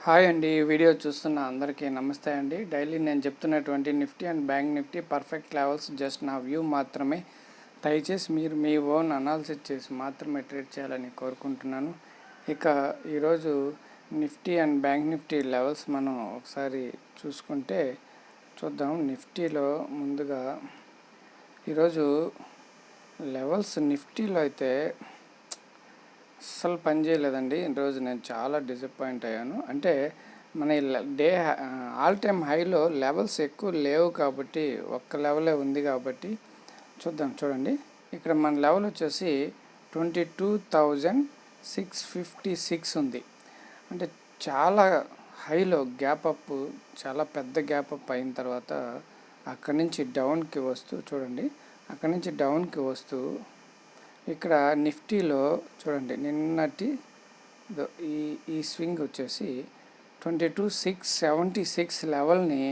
Hi అండి. Video చూస్తున్న అందరికీ నమస్తే అండి. డైలీ నేను చెప్తున్నటువంటి Nifty and bank Nifty perfect levels just నా వ్యూ మాత్రమే. దయచేసి మీరు మీ ఓన్ అనాలిసిస్ చేసి మాత్రమే ట్రేడ్ చేయాలని కోరుకుంటున్నాను. ఇక ఈరోజు Nifty and bank Nifty levels మనం ఒకసారి చూద్దాం. నిఫ్టీలో ముందుగా ఈరోజు లెవెల్స్ నిఫ్టీలో అయితే అస్సలు పని చేయలేదండి. ఈరోజు నేను చాలా డిసప్పాయింట్ అయ్యాను. అంటే మన డే ఆల్ టైమ్ హైలో లెవెల్స్ ఎక్కువ లేవు కాబట్టి ఒక్క లెవెలే ఉంది కాబట్టి చూడండి. ఇక్కడ మన లెవెల్ వచ్చేసి 22,656 ఉంది. అంటే చాలా హైలో గ్యాప్ అప్, చాలా పెద్ద గ్యాప్ అప్ అయిన తర్వాత అక్కడి నుంచి డౌన్కి వస్తూ చూడండి. అక్కడి నుంచి డౌన్కి వస్తూ ఇక్కడ నిఫ్టీలో చూడండి, నిన్నటి ఈ స్వింగ్ వచ్చేసి 22,676 లెవెల్ని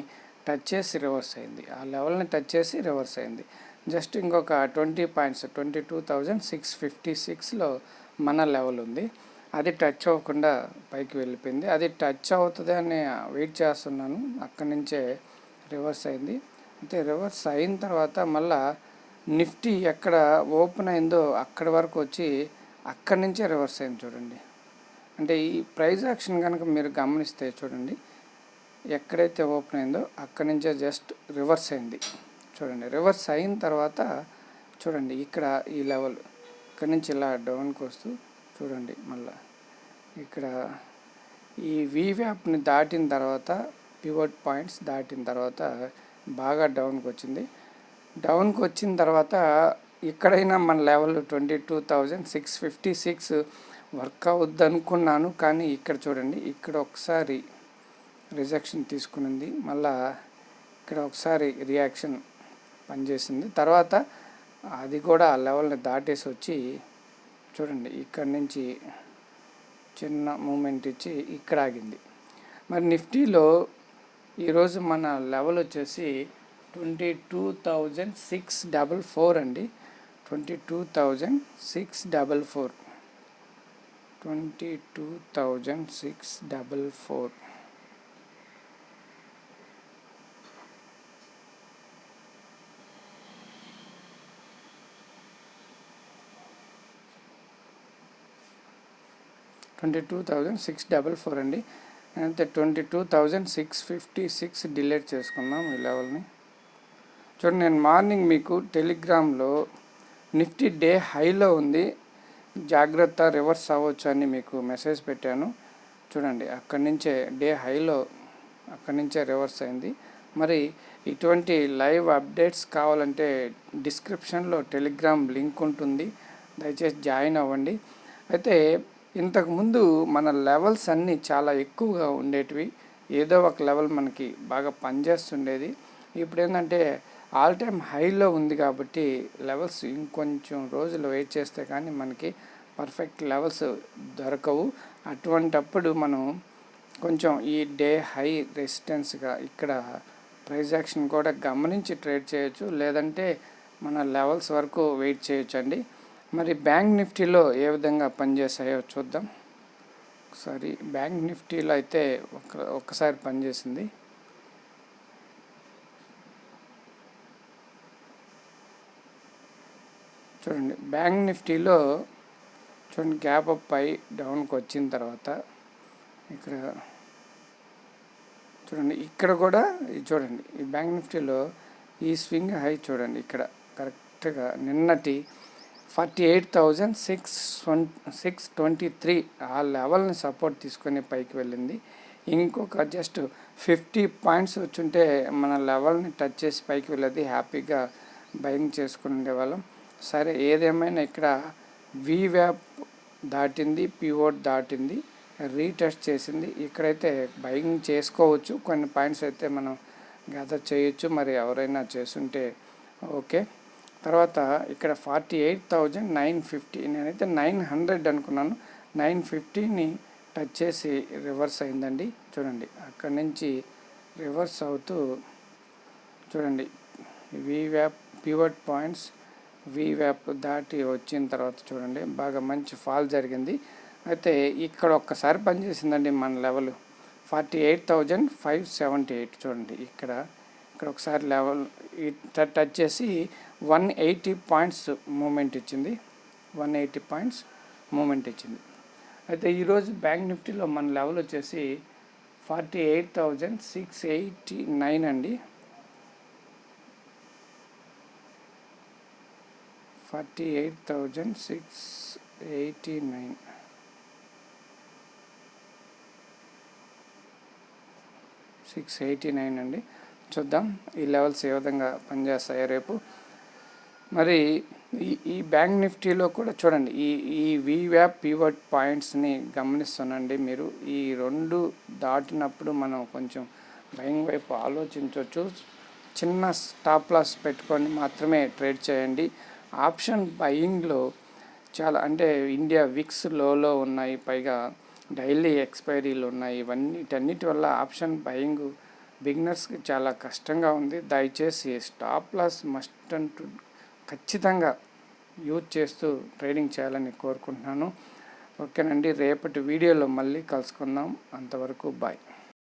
టచ్ చేసి రివర్స్ అయింది. ఆ లెవెల్ని టచ్ చేసి రివర్స్ అయింది. జస్ట్ ఇంకొక 20 పాయింట్స్ 22,656లో మన లెవెల్ ఉంది. అది టచ్ అవ్వకుండా పైకి వెళ్ళిపోయింది. అది టచ్ అవుతుంది అని వెయిట్ చేస్తున్నాను. అక్కడి నుంచే రివర్స్ అయింది. అయితే రివర్స్ అయిన తర్వాత మళ్ళా నిఫ్టీ ఎక్కడ ఓపెన్ అయిందో అక్కడి వరకు వచ్చి అక్కడి నుంచే రివర్స్ అయింది చూడండి. అంటే ఈ ప్రైస్ యాక్షన్ కనుక మీరు గమనిస్తే చూడండి, ఎక్కడైతే ఓపెన్ అయిందో అక్కడి నుంచే జస్ట్ రివర్స్ అయింది చూడండి. రివర్స్ అయిన తర్వాత చూడండి, ఇక్కడ ఈ లెవెల్ ఇక్కడి నుంచి ఇలా డౌన్కి వస్తూ చూడండి, మళ్ళీ ఇక్కడ ఈ వీవ్యాప్ని దాటిన తర్వాత పివట్ పాయింట్స్ దాటిన తర్వాత బాగా డౌన్కి వచ్చింది. డౌన్కి వచ్చిన తర్వాత ఇక్కడైనా మన లెవెల్ 22,656 వర్క్ అవుద్ది అనుకున్నాను. కానీ ఇక్కడ చూడండి, ఇక్కడ ఒకసారి రిజెక్షన్ తీసుకునింది, మళ్ళా ఇక్కడ ఒకసారి రియాక్షన్ పనిచేసింది. తర్వాత అది కూడా ఆ లెవెల్ని దాటేసి వచ్చి చూడండి, ఇక్కడి నుంచి చిన్న మూమెంట్ ఇచ్చి ఇక్కడ ఆగింది. మరి నిఫ్టీలో ఈరోజు మన లెవెల్ వచ్చేసి 22,644 అండి. 22,644 22,644. అండి. అయితే 22,656 డిలీట్ చేసుకున్నాం ఈ లెవెల్ని. చూడండి, నేను మార్నింగ్ మీకు టెలిగ్రామ్లో నిఫ్టీ డే హైలో ఉంది, జాగ్రత్త రివర్స్ అవ్వచ్చు అని మీకు మెసేజ్ పెట్టాను. చూడండి, అక్కడి నుంచే డే హైలో అక్కడి నుంచే రివర్స్ అయింది. మరి ఇటువంటి లైవ్ అప్డేట్స్ కావాలంటే డిస్క్రిప్షన్లో టెలిగ్రామ్ లింక్ ఉంటుంది, దయచేసి జాయిన్ అవ్వండి. అయితే ఇంతకుముందు మన లెవెల్స్ అన్నీ చాలా ఎక్కువగా ఉండేటివి, ఏదో ఒక లెవెల్ మనకి బాగా పనిచేస్తుండేది. ఇప్పుడు ఏంటంటే ఆల్ టైమ్ హైలో ఉంది కాబట్టి లెవెల్స్ ఇంకొంచెం రోజులు వెయిట్ చేస్తే కానీ మనకి పర్ఫెక్ట్ లెవెల్స్ దొరకవు. అటువంటప్పుడు మనం కొంచెం ఈ డే హై రెసిస్టెన్స్గా ఇక్కడ ప్రైస్ యాక్షన్ కూడా గమనించి ట్రేడ్ చేయొచ్చు, లేదంటే మన లెవెల్స్ వరకు వెయిట్ చేయొచ్చు అండి. మరి బ్యాంక్ నిఫ్టీలో ఏ విధంగా పనిచేసాయో చూద్దాం ఒకసారి. బ్యాంక్ నిఫ్టీలో అయితే ఒక్కసారి పనిచేసింది. చూడండి, బ్యాంక్ నిఫ్టీలో చూడండి, గ్యాప్ అప్ పై డౌన్కి వచ్చిన తర్వాత ఇక్కడ చూడండి, ఇక్కడ కూడా చూడండి, ఈ బ్యాంక్ నిఫ్టీలో ఈ స్వింగ్ హై చూడండి, ఇక్కడ కరెక్ట్గా నిన్నటి 48,623 ఆ లెవెల్ని సపోర్ట్ తీసుకొని పైకి వెళ్ళింది. ఇంకొక జస్ట్ 50 పాయింట్స్ వచ్చుంటే మన లెవెల్ని టచ్ చేసి పైకి వెళ్ళేది, హ్యాపీగా బయింగ్ చేసుకుని ఉండేవాళ్ళం. సరే, ఏదేమైనా ఇక్కడ వీవ్యాప్ దాటింది, పివోట్ దాటింది, రీటెస్ట్ చేసింది. ఇక్కడైతే బయింగ్ చేసుకోవచ్చు, కొన్ని పాయింట్స్ అయితే మనం గ్యాదర్ చేయొచ్చు, మరి ఎవరైనా చేస్తుంటే ఓకే. తర్వాత ఇక్కడ 48,950, నేనైతే 900 అనుకున్నాను, 950ని టచ్ చేసి రివర్స్ అయిందండి. చూడండి, అక్కడి నుంచి రివర్స్ అవుతూ చూడండి, వీవ్యాప్ పివట్ పాయింట్స్ వీవ్యాప్ దాటి వచ్చిన తర్వాత చూడండి, బాగా మంచి ఫాల్ జరిగింది. అయితే ఇక్కడ ఒక్కసారి పనిచేసిందండి మన లెవెల్ 48,578 చూడండి. ఇక్కడ ఒకసారి లెవెల్ టచ్ చేసి 180 పాయింట్స్ మూమెంట్ ఇచ్చింది. 180 పాయింట్స్ మూమెంట్ ఇచ్చింది. అయితే ఈరోజు బ్యాంక్ నిఫ్టీలో మన లెవెల్ వచ్చేసి 48,689 అండి. 48,689. అండి. చూద్దాం ఈ లెవెల్స్ ఏ విధంగా పనిచేస్తాయో రేపు. మరి ఈ బ్యాంక్ నిఫ్టీలో కూడా చూడండి, ఈ వీవ్యాప్ పివట్ పాయింట్స్ని గమనిస్తానండి. మీరు ఈ రెండు దాటినప్పుడు మనం కొంచెం భయం వైపు ఆలోచించవచ్చు. చిన్న స్టాప్ లాస్ పెట్టుకొని మాత్రమే ట్రేడ్ చేయండి. ఆప్షన్ బయింగ్లో చాలా అంటే ఇండియా విక్స్ లోలో ఉన్నాయి, పైగా డైలీ ఎక్స్పైరీలు ఉన్నాయి. వీటన్నిటి వల్ల ఆప్షన్ బయింగ్ బిగినర్స్కి చాలా కష్టంగా ఉంది. దయచేసి స్టాప్ లాస్ మస్ట్ అంటూ ఖచ్చితంగా యూజ్ చేస్తూ ట్రేడింగ్ చేయాలని కోరుకుంటున్నాను. ఓకేనండి, రేపటి వీడియోలో మళ్ళీ కలుసుకుందాం. అంతవరకు బాయ్.